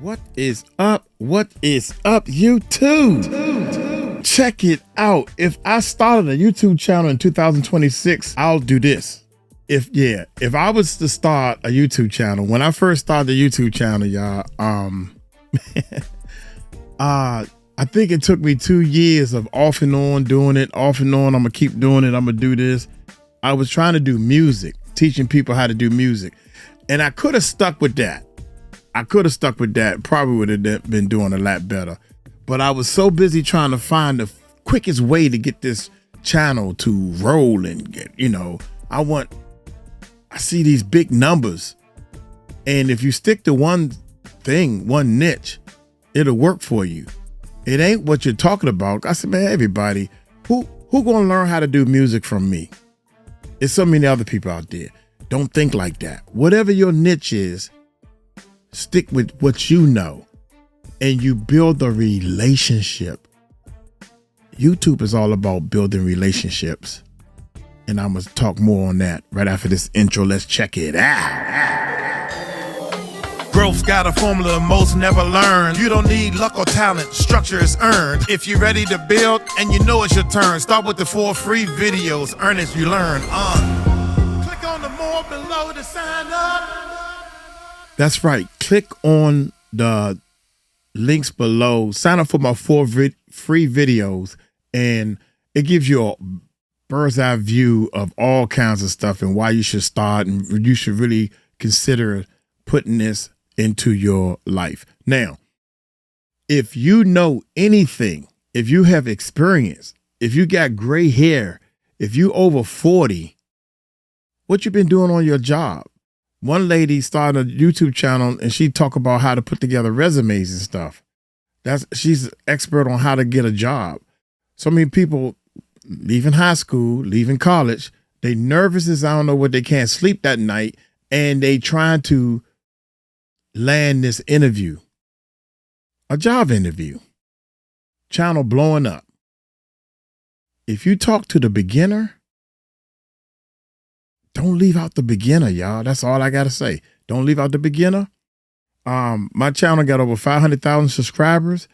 What is up? What is up, YouTube? Check it out. If I started a YouTube channel in 2026, I'll do this. If I was to start a YouTube channel, when I first started the YouTube channel, y'all, I think it took me 2 years of off and on doing it, off and on. I'm gonna keep doing it. I'm gonna do this. I was trying to do music, teaching people how to do music. And I could have stuck with that. Probably would have been doing a lot better. But I was so busy trying to find the quickest way to get this channel to roll and get, I see these big numbers. And if you stick to one thing, one niche, it'll work for you. It ain't what you're talking about. I said, man, everybody, who gonna learn how to do music from me? There's so many other people out there. Don't think like that. Whatever your niche is, stick with what you know, and you build a relationship. YouTube is all about building relationships. And I'm going to talk more on that right after this intro. Let's check it out. Growth's got a formula most never learned. You don't need luck or talent, structure is earned. If you're ready to build and you know it's your turn, start with the 4 free videos, earn as you learn. Click on the more below to sign up. That's right. Click on the links below. Sign up for my 4 free videos, and it gives you a bird's eye view of all kinds of stuff and why you should start, and you should really consider putting this into your life. Now, if you know anything, if you have experience, if you got gray hair, if you over 40, what you been doing on your job? One lady started a YouTube channel and she talk about how to put together resumes and stuff. She's an expert on how to get a job. So many people leaving high school, leaving college, they nervous as I don't know what, they can't sleep that night, and they trying to land this interview, a job interview. Channel blowing up. If you talk to the beginner, don't leave out the beginner, y'all. That's all I got to say. Don't leave out the beginner. My channel got over 500,000 subscribers.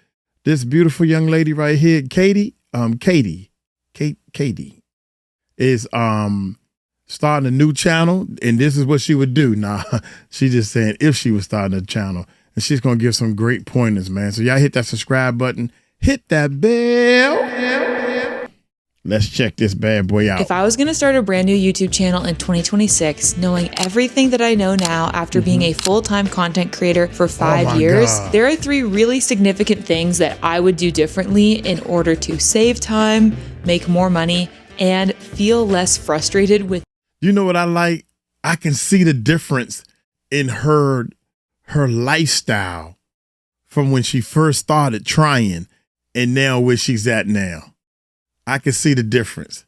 This beautiful young lady right here, Katie is starting a new channel, and this is what she would do. Nah, she's just saying if she was starting a channel, and she's going to give some great pointers, man. So y'all hit that subscribe button, hit that bell. Let's check this bad boy out. If I was going to start a brand new YouTube channel in 2026, knowing everything that I know now after being a full-time content creator for 5 years, there are 3 really significant things that I would do differently in order to save time, make more money, and feel less frustrated with. You know what I like? I can see the difference in her lifestyle from when she first started trying and now where she's at now. I can see the difference.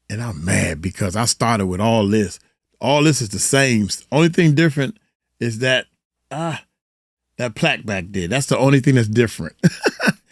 And I'm mad because I started with all this. All this is the same. Only thing different is that plaque back there. That's the only thing that's different.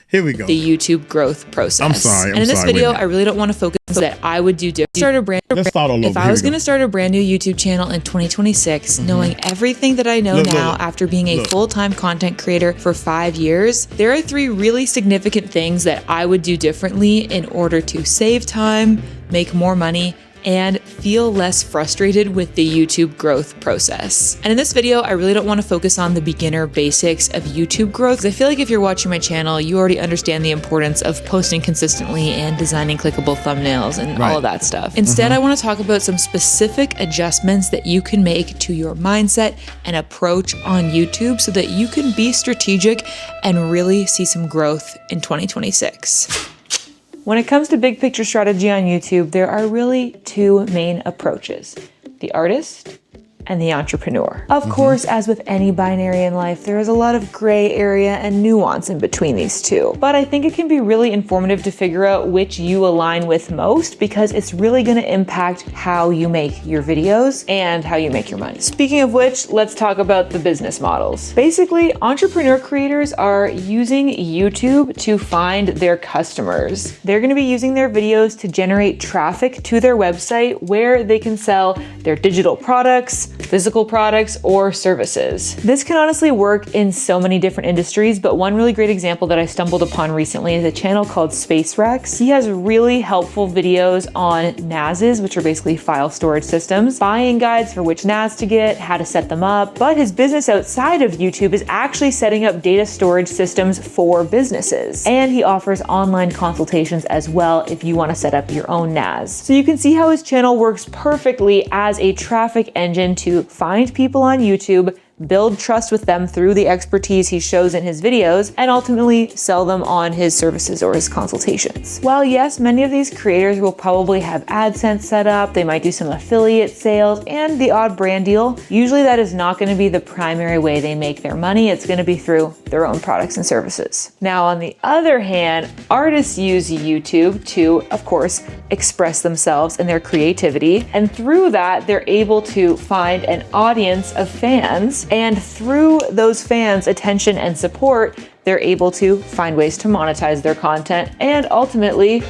Here we go. The YouTube growth process. I'm sorry. And in this video, I really don't want to focus on that I would do different. Let's start all over. If I was going to start a brand new YouTube channel in 2026, knowing everything that I know now after being a full-time content creator for 5 years, there are 3 really significant things that I would do differently in order to save time, make more money, and feel less frustrated with the YouTube growth process. And in this video, I really don't want to focus on the beginner basics of YouTube growth, because I feel like if you're watching my channel, you already understand the importance of posting consistently and designing clickable thumbnails and all of that stuff. Instead, I want to talk about some specific adjustments that you can make to your mindset and approach on YouTube so that you can be strategic and really see some growth in 2026. When it comes to big picture strategy on YouTube, there are really 2 main approaches: the artist and the entrepreneur. Of course, as with any binary in life, there is a lot of gray area and nuance in between these 2. But I think it can be really informative to figure out which you align with most, because it's really going to impact how you make your videos and how you make your money. Speaking of which, let's talk about the business models. Basically, entrepreneur creators are using YouTube to find their customers. They're going to be using their videos to generate traffic to their website where they can sell their digital products, physical products, or services. This can honestly work in so many different industries, but one really great example that I stumbled upon recently is a channel called Space Rex. He has really helpful videos on NASs, which are basically file storage systems, buying guides for which NAS to get, how to set them up, but his business outside of YouTube is actually setting up data storage systems for businesses. And he offers online consultations as well if you want to set up your own NAS. So you can see how his channel works perfectly as a traffic engine to find people on YouTube, build trust with them through the expertise he shows in his videos, and ultimately sell them on his services or his consultations. While yes, many of these creators will probably have AdSense set up, they might do some affiliate sales and the odd brand deal, usually that is not going to be the primary way they make their money. It's going to be through their own products and services. Now, on the other hand, artists use YouTube to, of course, express themselves and their creativity, and through that, they're able to find an audience of fans. And through those fans' attention and support, they're able to find ways to monetize their content and ultimately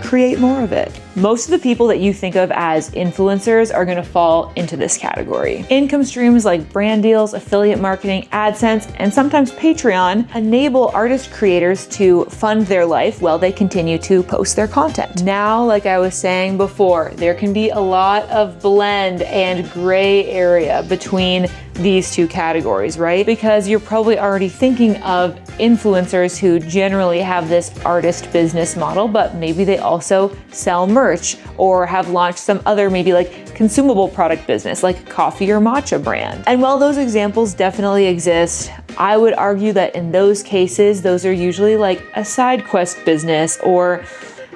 create more of it. Most of the people that you think of as influencers are going to fall into this category. Income streams like brand deals, affiliate marketing, AdSense, and sometimes Patreon enable artist creators to fund their life while they continue to post their content. Now, like I was saying before, there can be a lot of blend and gray area between these two categories, right? Because you're probably already thinking of influencers who generally have this artist business model, but maybe they also sell merch or have launched some other maybe like consumable product business like coffee or matcha brand. And while those examples definitely exist, I would argue that in those cases, those are usually like a side quest business or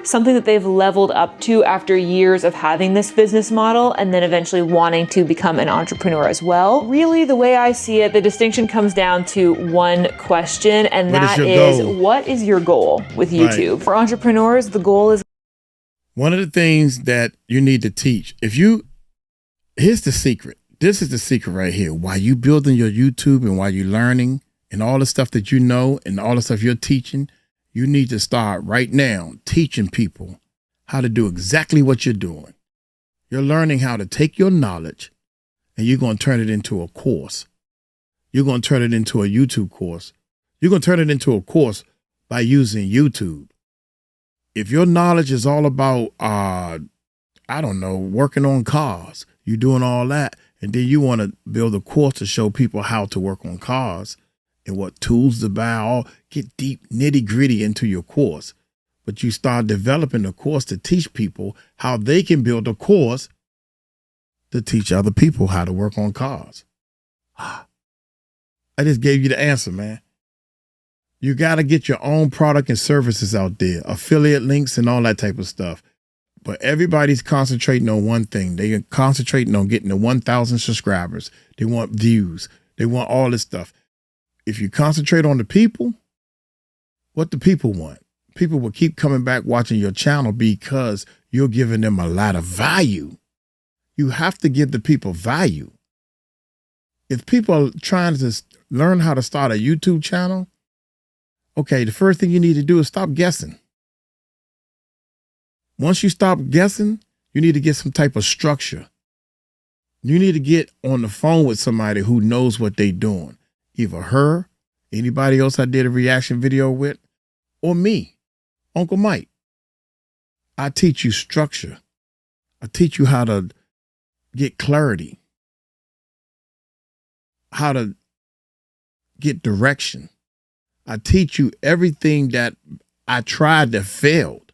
something that they've leveled up to after years of having this business model and then eventually wanting to become an entrepreneur as well. Really, the way I see it, the distinction comes down to one question, and that is, what is your goal with YouTube? Right. For entrepreneurs, the goal is... One of the things that you need to teach, here's the secret. This is the secret right here. While you building your YouTube and while you're learning and all the stuff that you know and all the stuff you're teaching, you need to start right now teaching people how to do exactly what you're doing. You're learning how to take your knowledge and you're going to turn it into a course. You're going to turn it into a YouTube course. You're going to turn it into a course by using YouTube. If your knowledge is all about, working on cars, you're doing all that, and then you want to build a course to show people how to work on cars and what tools to buy, get deep nitty gritty into your course. But you start developing a course to teach people how they can build a course to teach other people how to work on cars. I just gave you the answer, man. You got to get your own product and services out there, affiliate links and all that type of stuff. But everybody's concentrating on one thing. They're concentrating on getting to 1,000 subscribers. They want views. They want all this stuff. If you concentrate on the people, what the people want, people will keep coming back watching your channel because you're giving them a lot of value. You have to give the people value. If people are trying to learn how to start a YouTube channel, okay, the first thing you need to do is stop guessing. Once you stop guessing, you need to get some type of structure. You need to get on the phone with somebody who knows what they're doing. Either her, anybody else I did a reaction video with, or me, Uncle Mike. I teach you structure. I teach you how to get clarity, how to get direction. I teach you everything that I tried that failed.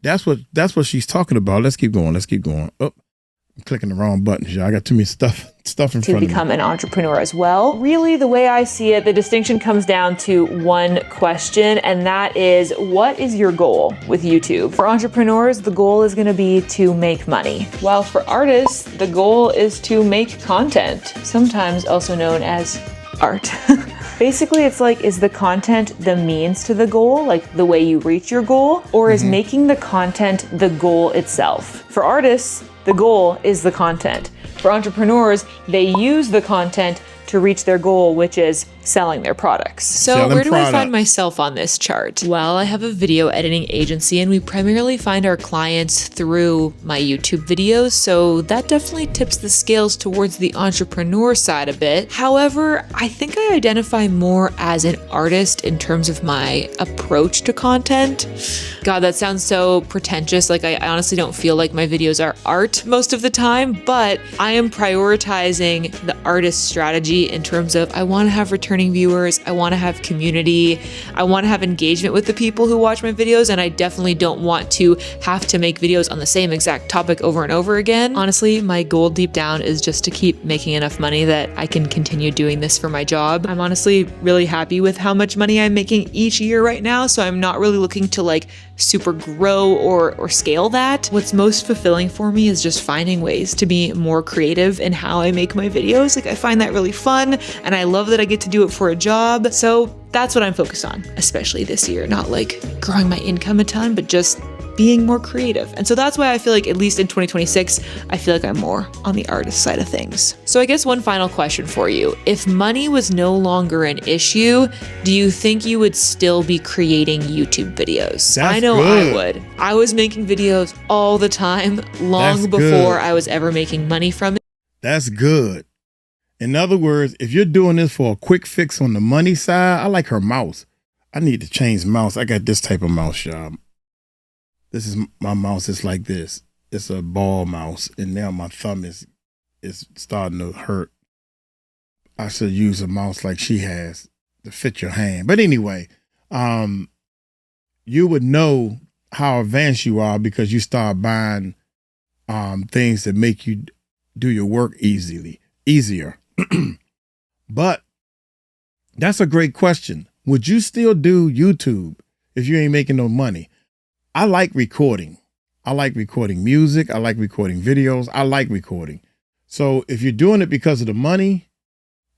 That's what she's talking about. Let's keep going. Oh, I'm clicking the wrong buttons. I got too many stuff in front of me. To become an entrepreneur as well. Really, the way I see it, the distinction comes down to one question, and that is, what is your goal with YouTube? For entrepreneurs, the goal is going to be to make money. While for artists, the goal is to make content, sometimes also known as art. Basically, it's like, is the content the means to the goal, like the way you reach your goal, or is making the content the goal itself? For artists, the goal is the content. For entrepreneurs, they use the content to reach their goal, which is selling their products. So where do I find myself on this chart? Well, I have a video editing agency and we primarily find our clients through my YouTube videos. So that definitely tips the scales towards the entrepreneur side a bit. However, I think I identify more as an artist in terms of my approach to content. God, that sounds so pretentious. Like I honestly don't feel like my videos are art most of the time, but I am prioritizing the artist strategy in terms of I want to have returning viewers, I want to have community, I want to have engagement with the people who watch my videos, and I definitely don't want to have to make videos on the same exact topic over and over again. Honestly, my goal deep down is just to keep making enough money that I can continue doing this for my job. I'm honestly really happy with how much money I'm making each year right now, so I'm not really looking to like super grow or scale that. What's most fulfilling for me is just finding ways to be more creative in how I make my videos. Like I find that really fun and I love that I get to do it for a job. So that's what I'm focused on, especially this year. Not like growing my income a ton, but just being more creative. And so that's why I feel like at least in 2026, I feel like I'm more on the artist side of things. So I guess one final question for you. If money was no longer an issue, do you think you would still be creating YouTube videos? I know I would. I was making videos all the time long before I was ever making money from it. That's good. In other words, if you're doing this for a quick fix on the money side, I like her mouse. I need to change mouse. I got this type of mouse, y'all. This is my mouse. It's like this. It's a ball mouse, and now my thumb is starting to hurt. I should use a mouse like she has to fit your hand. But anyway, you would know how advanced you are because you start buying things that make you do your work easier. But that's a great question. Would you still do YouTube if you ain't making no money? I like recording. I like recording music. I like recording videos. I like recording. So if you're doing it because of the money,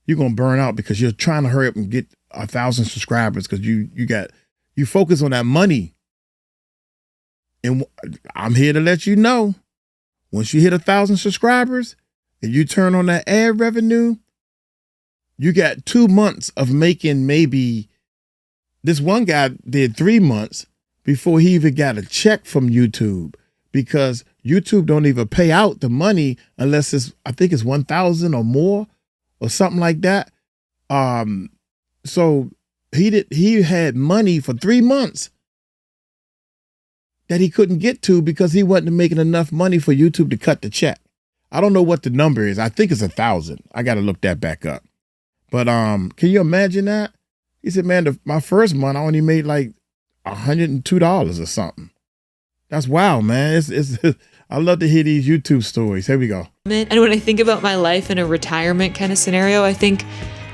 you're going to burn out because you're trying to hurry up and get 1,000 subscribers because you focus on that money. And I'm here to let you know, once you hit 1,000 subscribers and you turn on that ad revenue, you got 2 months of making maybe, this one guy did 3 months before he even got a check from YouTube, because YouTube don't even pay out the money unless I think it's 1,000 or more or something like that. So he had money for 3 months that he couldn't get to because he wasn't making enough money for YouTube to cut the check. I don't know what the number is. I think it's 1,000. I got to look that back up. But can you imagine that? He said, man, my first month I only made like $102 or something. That's wild, man. It's I love to hear these YouTube stories. Here we go. And when I think about my life in a retirement kind of scenario, I think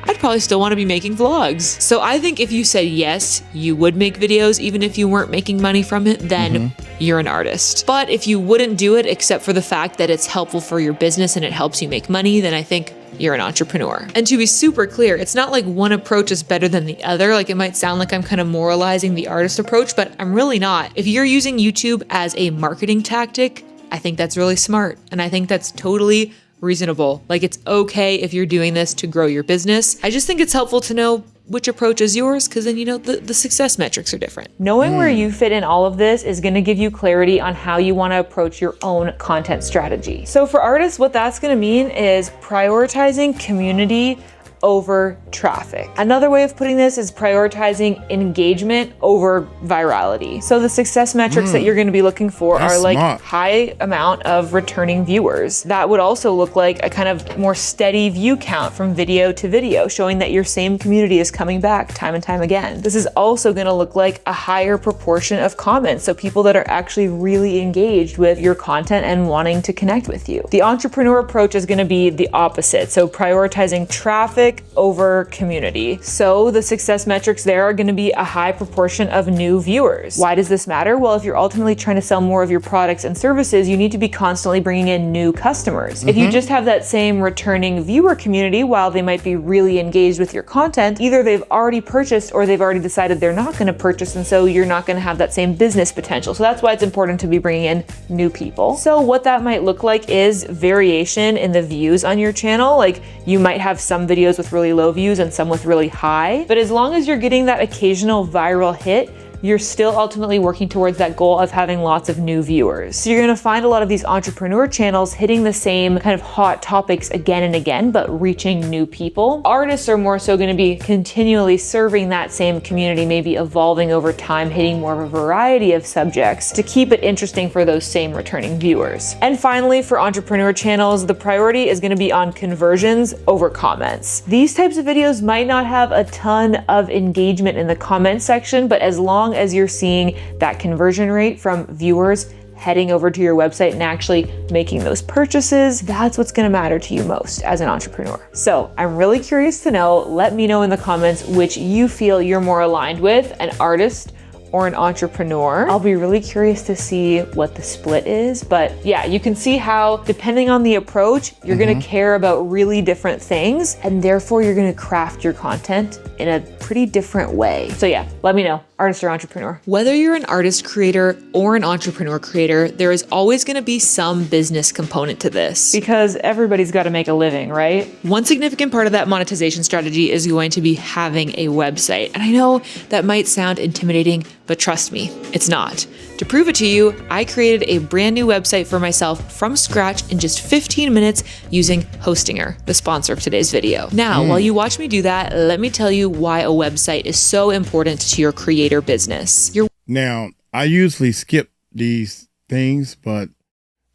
I'd probably still want to be making vlogs. So I think if you said yes, you would make videos, even if you weren't making money from it, then you're an artist. But if you wouldn't do it, except for the fact that it's helpful for your business and it helps you make money, then I think you're an entrepreneur. And to be super clear, it's not like one approach is better than the other. Like it might sound like I'm kind of moralizing the artist approach, but I'm really not. If you're using YouTube as a marketing tactic, I think that's really smart. And I think that's totally reasonable. Like it's okay if you're doing this to grow your business. I just think it's helpful to know which approach is yours, because then you know the success metrics are different. Knowing where you fit in all of this is going to give you clarity on how you want to approach your own content strategy. So for artists, what that's going to mean is prioritizing community over traffic. Another way of putting this is prioritizing engagement over virality. So the success metrics that you're going to be looking for are like high amount of returning viewers. That would also look like a kind of more steady view count from video to video, showing that your same community is coming back time and time again. This is also going to look like a higher proportion of comments. So people that are actually really engaged with your content and wanting to connect with you. The entrepreneur approach is going to be the opposite. So prioritizing traffic over community. So the success metrics there are going to be a high proportion of new viewers. Why does this matter? Well, if you're ultimately trying to sell more of your products and services, you need to be constantly bringing in new customers. If you just have that same returning viewer community, while they might be really engaged with your content, either they've already purchased or they've already decided they're not going to purchase, and so you're not going to have that same business potential. So that's why it's important to be bringing in new people. So what that might look like is variation in the views on your channel. Like you might have some videos with really low views and some with really high. But as long as you're getting that occasional viral hit, you're still ultimately working towards that goal of having lots of new viewers. So you're gonna find a lot of these entrepreneur channels hitting the same kind of hot topics again and again, but reaching new people. Artists are more so gonna be continually serving that same community, maybe evolving over time, hitting more of a variety of subjects to keep it interesting for those same returning viewers. And finally, for entrepreneur channels, the priority is gonna be on conversions over comments. These types of videos might not have a ton of engagement in the comment section, but as long as you're seeing that conversion rate from viewers heading over to your website and actually making those purchases, that's what's gonna matter to you most as an entrepreneur. So I'm really curious to know, let me know in the comments which you feel you're more aligned with, an artist or an entrepreneur. I'll be really curious to see what the split is, but yeah, you can see how depending on the approach, you're gonna care about really different things, and therefore you're gonna craft your content in a pretty different way. So yeah, let me know, artist or entrepreneur. Whether you're an artist creator or an entrepreneur creator, there is always gonna be some business component to this, because everybody's gotta make a living, right? One significant part of that monetization strategy is going to be having a website. And I know that might sound intimidating, but trust me, it's not. To prove it to you, I created a brand new website for myself from scratch in just 15 minutes using Hostinger, the sponsor of today's video. Now, while you watch me do that, let me tell you why a website is so important to your creator business. Now, I usually skip these things, but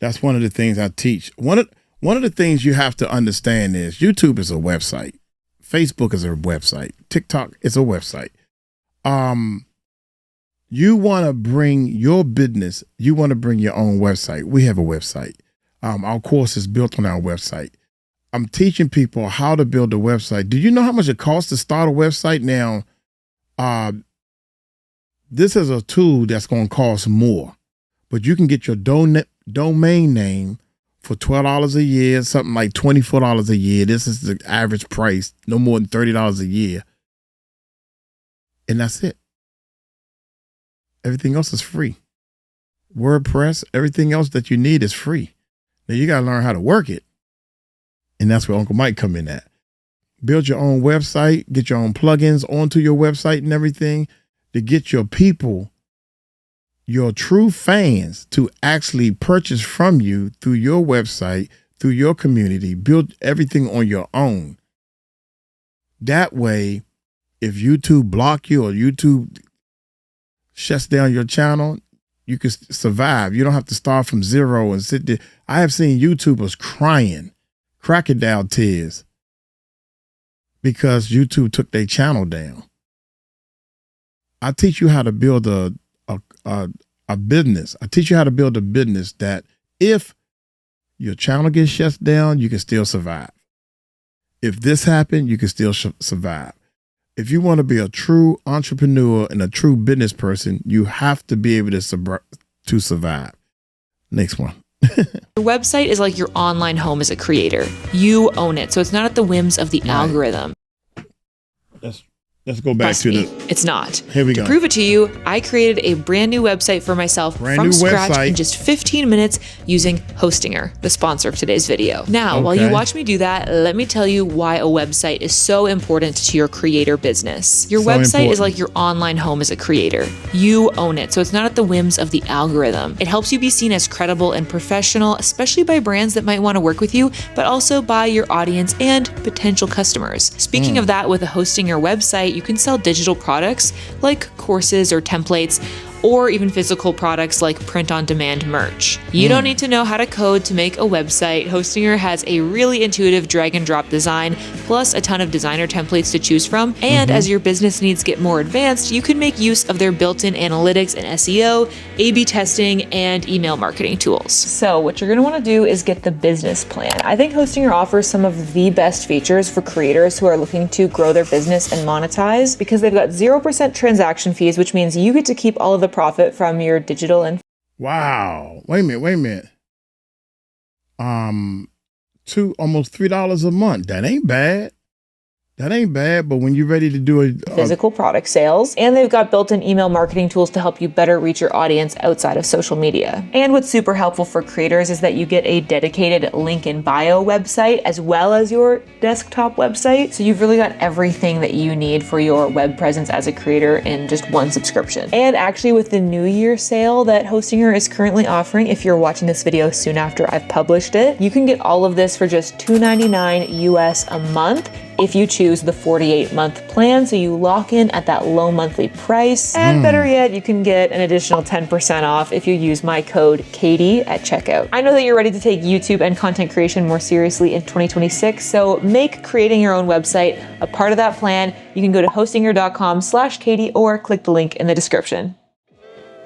that's one of the things I teach. One of the things you have to understand is YouTube is a website. Facebook is a website. TikTok is a website. You want to bring your business, you want to bring your own website. We have a website. Our course is built on our website. I'm teaching people how to build a website. Do you know how much it costs to start a website? Now, this is a tool that's going to cost more, but you can get your domain name for $12 a year, something like $24 a year. This is the average price, no more than $30 a year. And that's it. Everything else is free. WordPress, everything else that you need is free. Now you got to learn how to work it. And that's where Uncle Mike come in at. Build your own website, get your own plugins onto your website and everything to get your people, your true fans, to actually purchase from you through your website, through your community. Build everything on your own. That way, if YouTube block you or YouTube shuts down your channel, you can survive. You don't have to start from zero and sit there. I have seen YouTubers crying, crocodile tears, because YouTube took their channel down. I teach you how to build a business. I teach you how to build a business that if your channel gets shut down, you can still survive. If this happened, you can still survive. If you want to be a true entrepreneur and a true business person, you have to be able to survive. Next one. Your website is like your online home as a creator. You own it, so it's not at the whims of the algorithm. Let's go back to it's not. Here we go. To prove it to you, I created a brand new website for myself from scratch in just 15 minutes using Hostinger, the sponsor of today's video. Now, while you watch me do that, let me tell you why a website is so important to your creator business. Your website is like your online home as a creator. You own it, so it's not at the whims of the algorithm. It helps you be seen as credible and professional, especially by brands that might want to work with you, but also by your audience and potential customers. Speaking of that, with a Hostinger website, you can sell digital products like courses or templates, or even physical products like print-on-demand merch. You don't need to know how to code to make a website. Hostinger has a really intuitive drag-and-drop design, plus a ton of designer templates to choose from. And as your business needs get more advanced, you can make use of their built-in analytics and SEO, A/B testing, and email marketing tools. So what you're going to want to do is get the business plan. I think Hostinger offers some of the best features for creators who are looking to grow their business and monetize, because they've got 0% transaction fees, which means you get to keep all of the profit from your digital and Wait a minute. Almost $3 a month. That ain't bad. That ain't bad, but when you're ready to do physical product sales, and they've got built-in email marketing tools to help you better reach your audience outside of social media. And what's super helpful for creators is that you get a dedicated link in bio website as well as your desktop website. So you've really got everything that you need for your web presence as a creator in just one subscription. And actually with the New Year sale that Hostinger is currently offering, if you're watching this video soon after I've published it, you can get all of this for just $2.99 US a month if you choose the 48-month plan, so you lock in at that low monthly price. And better yet, you can get an additional 10% off if you use my code Katie at checkout. I know that you're ready to take YouTube and content creation more seriously in 2026, so make creating your own website a part of that plan. You can go to hostinger.com/Katie or click the link in the description.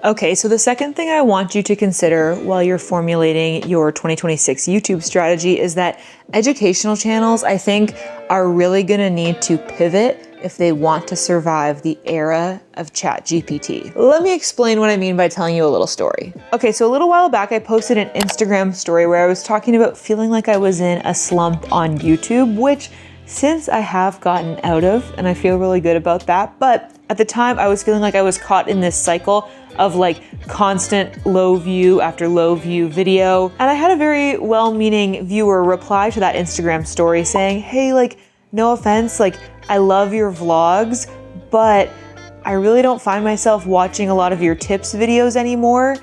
Okay, so the second thing I want you to consider while you're formulating your 2026 YouTube strategy is that educational channels, I think, are really gonna need to pivot if they want to survive the era of ChatGPT. Let me explain what I mean by telling you a little story. Okay, so a little while back, I posted an Instagram story where I was talking about feeling like I was in a slump on YouTube, which since I have gotten out of, and I feel really good about that. But at the time, I was feeling like I was caught in this cycle of like constant low view after low view video. And I had a very well-meaning viewer reply to that Instagram story saying, hey, like, no offense, like, I love your vlogs, but I really don't find myself watching a lot of your tips videos anymore.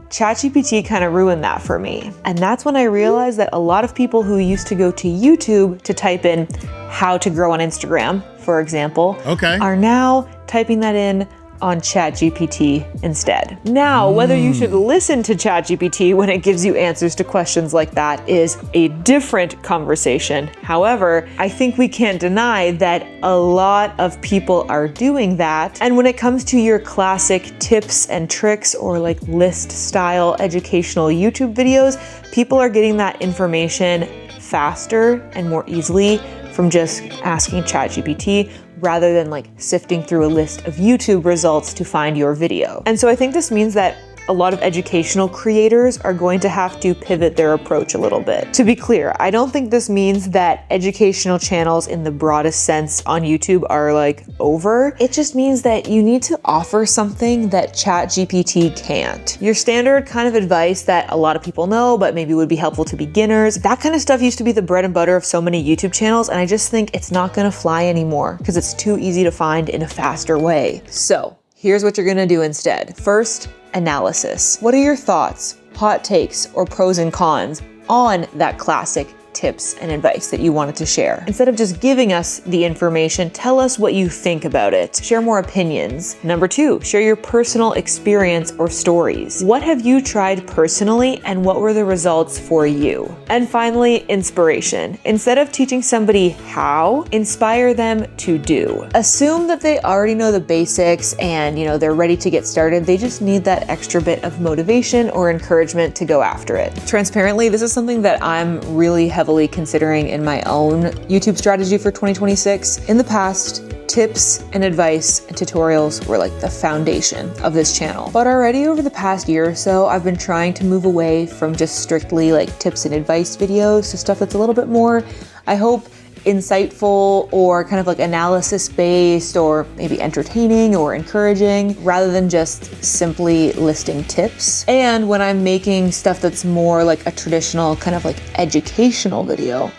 ChatGPT kind of ruined that for me. And that's when I realized that a lot of people who used to go to YouTube to type in how to grow on Instagram, for example, are now typing that in on ChatGPT instead. Now, whether you should listen to ChatGPT when it gives you answers to questions like that is a different conversation. However, I think we can't deny that a lot of people are doing that. And when it comes to your classic tips and tricks or like list style educational YouTube videos, people are getting that information faster and more easily from just asking ChatGPT rather than like sifting through a list of YouTube results to find your video. And so I think this means that a lot of educational creators are going to have to pivot their approach a little bit. To be clear, I don't think this means that educational channels in the broadest sense on YouTube are like over. It just means that you need to offer something that ChatGPT can't. Your standard kind of advice that a lot of people know, but maybe would be helpful to beginners. That kind of stuff used to be the bread and butter of so many YouTube channels, and I just think it's not gonna fly anymore because it's too easy to find in a faster way. So here's what you're gonna do instead. First, analysis. What are your thoughts, hot takes, or pros and cons on that classic tips and advice that you wanted to share? Instead of just giving us the information, tell us what you think about it. Share more opinions. Number 2, share your personal experience or stories. What have you tried personally and what were the results for you? And finally, inspiration. Instead of teaching somebody how, inspire them to do. Assume that they already know the basics and they're ready to get started. They just need that extra bit of motivation or encouragement to go after it. Transparently, this is something that I'm really heavily considering in my own YouTube strategy for 2026. In the past, tips and advice and tutorials were like the foundation of this channel. But already over the past year or so, I've been trying to move away from just strictly like tips and advice videos to stuff that's a little bit more, I hope, insightful or kind of like analysis based or maybe entertaining or encouraging rather than just simply listing tips. And when I'm making stuff that's more like a traditional kind of like educational video,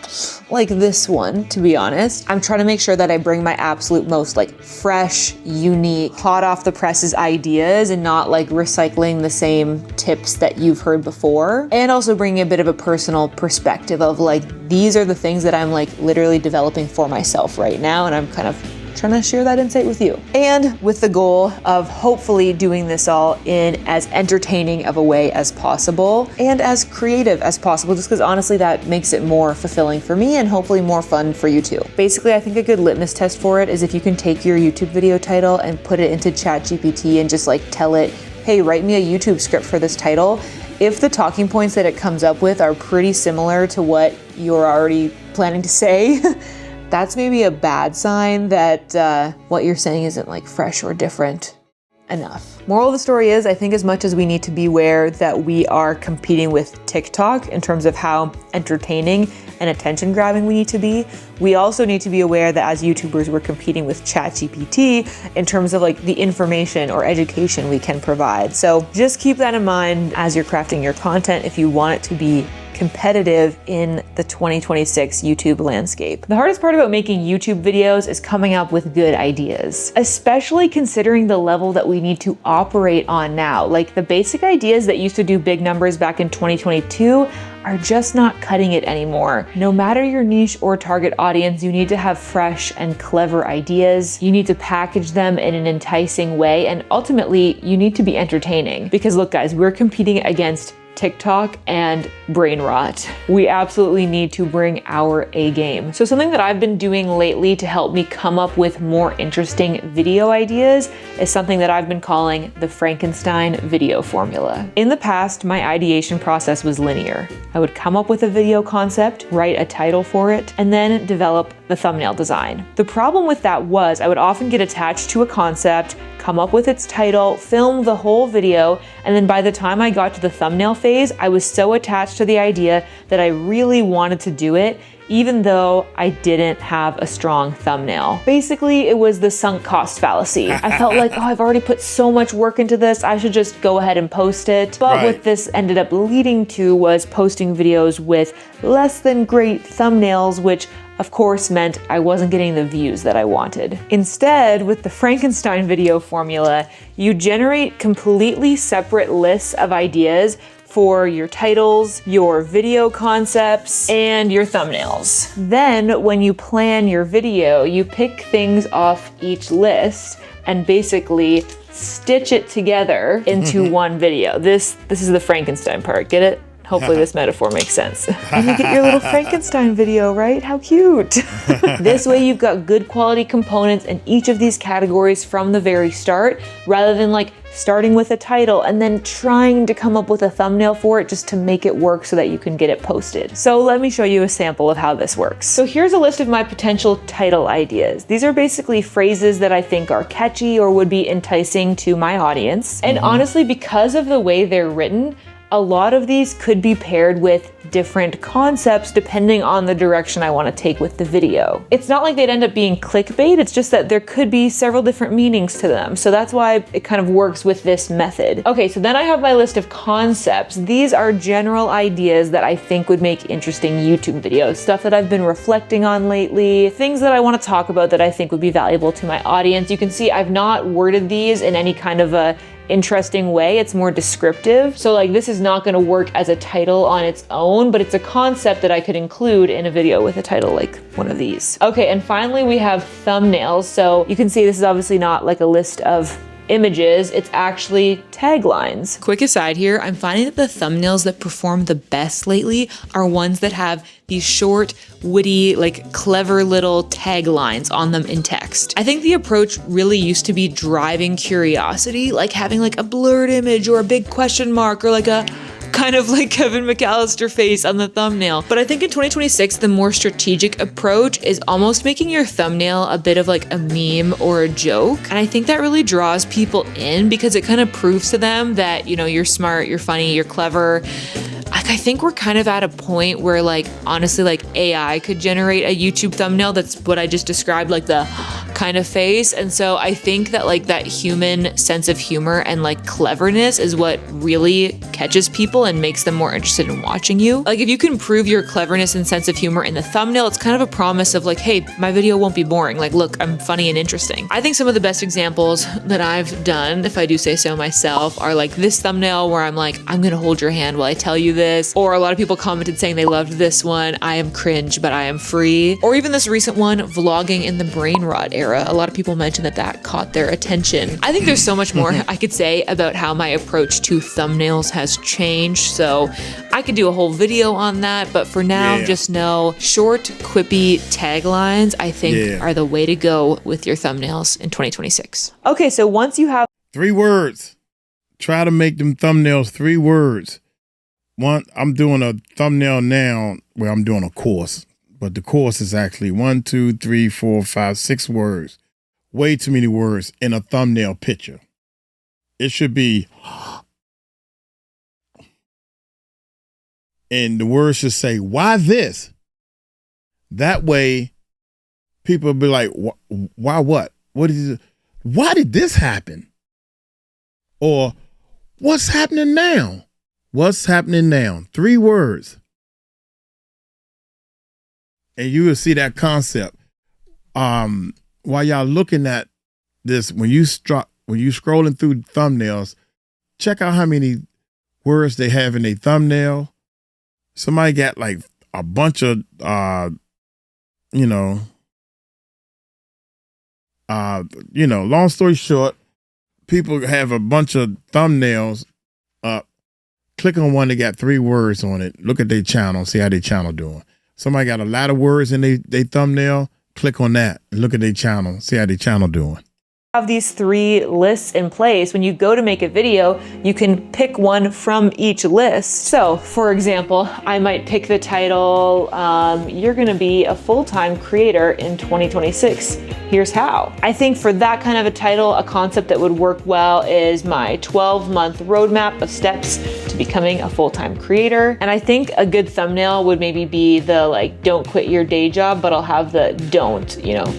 like this one, to be honest, I'm trying to make sure that I bring my absolute most like fresh, unique, hot off the presses ideas and not like recycling the same tips that you've heard before. And also bringing a bit of a personal perspective of like, these are the things that I'm like literally developing for myself right now. And I'm kind of trying to share that insight with you. And with the goal of hopefully doing this all in as entertaining of a way as possible and as creative as possible, just because honestly that makes it more fulfilling for me and hopefully more fun for you too. Basically, I think a good litmus test for it is if you can take your YouTube video title and put it into ChatGPT and just like tell it, hey, write me a YouTube script for this title. If the talking points that it comes up with are pretty similar to what you're already planning to say, that's maybe a bad sign that what you're saying isn't like fresh or different. enough. Moral of the story is, I think as much as we need to be aware that we are competing with TikTok in terms of how entertaining and attention grabbing we need to be, we also need to be aware that as YouTubers, we're competing with ChatGPT in terms of like the information or education we can provide. So just keep that in mind as you're crafting your content if you want it to be competitive in the 2026 YouTube landscape. The hardest part about making YouTube videos is coming up with good ideas, especially considering the level that we need to operate on now. Like the basic ideas that used to do big numbers back in 2022 are just not cutting it anymore. No matter your niche or target audience, you need to have fresh and clever ideas. You need to package them in an enticing way, and ultimately you need to be entertaining. Because look guys, we're competing against TikTok and brain rot. We absolutely need to bring our A game. So something that I've been doing lately to help me come up with more interesting video ideas is something that I've been calling the Frankenstein video formula. In the past, my ideation process was linear. I would come up with a video concept, write a title for it, and then develop the thumbnail design. The problem with that was I would often get attached to a concept, come up with its title, film the whole video, and then by the time I got to the thumbnail phase, I was so attached to the idea that I really wanted to do it, even though I didn't have a strong thumbnail. Basically, it was the sunk cost fallacy. I felt like, oh, I've already put so much work into this, I should just go ahead and post it. But what this ended up leading to was posting videos with less than great thumbnails, which of course meant I wasn't getting the views that I wanted. Instead, with the Frankenstein video formula, you generate completely separate lists of ideas for your titles, your video concepts, and your thumbnails. Then when you plan your video, you pick things off each list and basically stitch it together into one video. This is the Frankenstein part, get it? Hopefully this metaphor makes sense. And you get your little Frankenstein video, right? How cute. This way you've got good quality components in each of these categories from the very start, rather than like starting with a title and then trying to come up with a thumbnail for it just to make it work so that you can get it posted. So let me show you a sample of how this works. So here's a list of my potential title ideas. These are basically phrases that I think are catchy or would be enticing to my audience. And honestly, because of the way they're written, a lot of these could be paired with different concepts depending on the direction I want to take with the video. It's not like they'd end up being clickbait, it's just that there could be several different meanings to them. So that's why it kind of works with this method. Okay, so then I have my list of concepts. These are general ideas that I think would make interesting YouTube videos, stuff that I've been reflecting on lately, things that I want to talk about that I think would be valuable to my audience. You can see I've not worded these in any kind of a interesting way. It's more descriptive. So like this is not going to work as a title on its own, but it's a concept that I could include in a video with a title like one of these. Okay, and finally we have thumbnails. So you can see this is obviously not like a list of images, it's actually taglines. Quick aside here, I'm finding that the thumbnails that perform the best lately are ones that have these short, witty, like clever little taglines on them in text. I think the approach really used to be driving curiosity, like having like a blurred image or a big question mark or like a kind of like Kevin McAllister face on the thumbnail. But I think in 2026, the more strategic approach is almost making your thumbnail a bit of like a meme or a joke. And I think that really draws people in because it kind of proves to them that, you know, you're smart, you're funny, you're clever. Like, I think we're kind of at a point where like, honestly, like AI could generate a YouTube thumbnail that's what I just described, like the kind of face. And so I think that like that human sense of humor and like cleverness is what really catches people and makes them more interested in watching you. Like if you can prove your cleverness and sense of humor in the thumbnail, it's kind of a promise of like, hey, my video won't be boring. Like, look, I'm funny and interesting. I think some of the best examples that I've done, if I do say so myself, are like this thumbnail where I'm like, I'm gonna hold your hand while I tell you this. Or a lot of people commented saying they loved this one, I am cringe, but I am free. Or even this recent one, vlogging in the brain rot era. A lot of people mentioned that that caught their attention. I think there's so much more I could say about how my approach to thumbnails has changed. So I could do a whole video on that, but for now, just know short, quippy taglines, I think are the way to go with your thumbnails in 2026. Okay, so once you have 3 words, try to make them thumbnails 3 words. One, I'm doing a thumbnail now where I'm doing a course, but the course is actually 1, 2, 3, 4, 5, 6 words. Way too many words in a thumbnail picture. It should be, and the word should say, why this? That way, people will be like, why what? Why did this happen? Or what's happening now? What's happening now? 3 words. And you will see that concept. While y'all looking at this, when you scrolling through thumbnails, check out how many words they have in a thumbnail. Somebody got like a bunch of, long story short, people have a bunch of thumbnails up. Click on one that got 3 words on it. Look at their channel, see how their channel doing. Somebody got a lot of words in their thumbnail. Click on that and look at their channel, see how their channel doing. Have these 3 lists in place. When you go to make a video, you can pick one from each list. So for example, I might pick the title, you're gonna be a full-time creator in 2026. Here's how. I think for that kind of a title, a concept that would work well is my 12-month roadmap of steps to becoming a full-time creator. And I think a good thumbnail would maybe be the like, don't quit your day job, but I'll have the don't,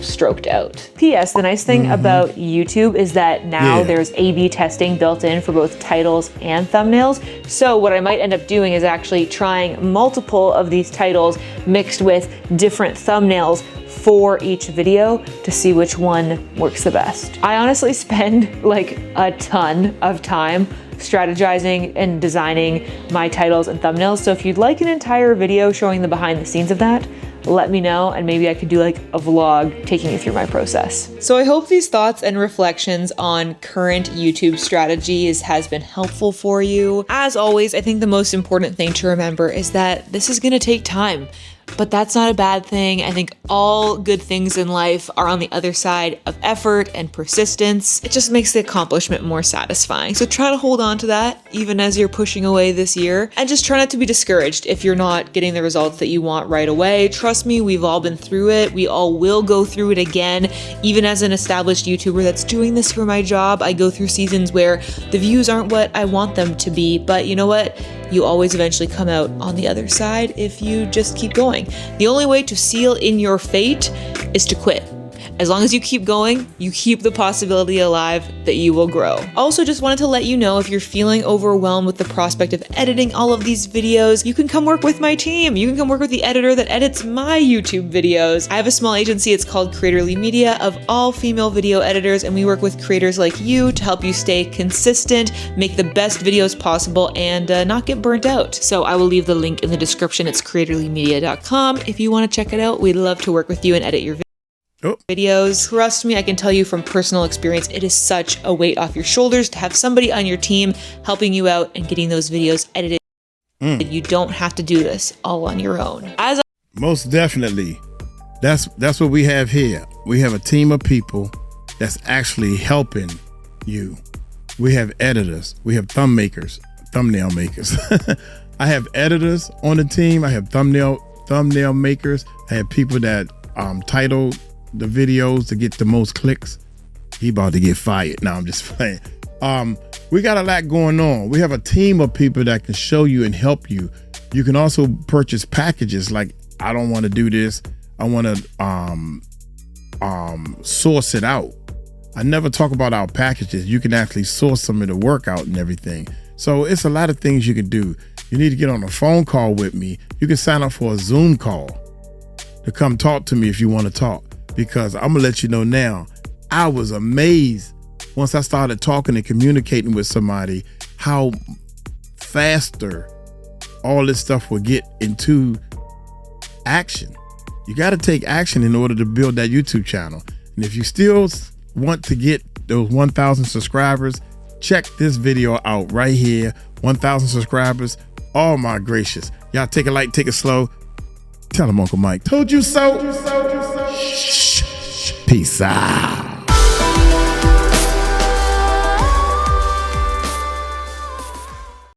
stroked out. P.S. The nice thing about YouTube is that now there's A/B testing built in for both titles and thumbnails. So what I might end up doing is actually trying multiple of these titles mixed with different thumbnails for each video to see which one works the best. I honestly spend like a ton of time strategizing and designing my titles and thumbnails. So if you'd like an entire video showing the behind the scenes of that, let me know, and maybe I could do like a vlog taking you through my process. So I hope these thoughts and reflections on current YouTube strategies has been helpful for you. As always, I think the most important thing to remember is that this is gonna take time. But that's not a bad thing. I think all good things in life are on the other side of effort and persistence. It just makes the accomplishment more satisfying. So try to hold on to that even as you're pushing away this year, and just try not to be discouraged if you're not getting the results that you want right away. Trust me, we've all been through it. We all will go through it again. Even as an established YouTuber that's doing this for my job, I go through seasons where the views aren't what I want them to be, but you know what? You always eventually come out on the other side if you just keep going. The only way to seal in your fate is to quit. As long as you keep going, you keep the possibility alive that you will grow. Also, just wanted to let you know, if you're feeling overwhelmed with the prospect of editing all of these videos, you can come work with my team. You can come work with the editor that edits my YouTube videos. I have a small agency, it's called Creatorly Media, of all female video editors, and we work with creators like you to help you stay consistent, make the best videos possible, and not get burnt out. So I will leave the link in the description. It's creatorlymedia.com. If you want to check it out, we'd love to work with you and edit your videos. Trust me, I can tell you from personal experience, it is such a weight off your shoulders to have somebody on your team helping you out and getting those videos edited. You don't have to do this all on your own. Most definitely. That's what we have here. We have a team of people that's actually helping you. We have editors. We have thumbnail makers. I have editors on the team. I have thumbnail makers. I have people that title the videos to get the most clicks. He about to get fired. No, I'm just playing. We got a lot going on. We have a team of people that can show you and help you. You can also purchase packages like, I don't want to do this. I want to source it out. I never talk about our packages. You can actually source some of the workout and everything. So it's a lot of things you can do. You need to get on a phone call with me. You can sign up for a Zoom call to come talk to me if you want to talk, because I'm gonna let you know now, I was amazed once I started talking and communicating with somebody how faster all this stuff will get into action. You got to take action in order to build that YouTube channel. And if you still want to get those 1,000 subscribers, check this video out right here. 1,000 subscribers. Oh my gracious. Y'all take it light, take it slow. Tell them Uncle Mike told you so. Peace out.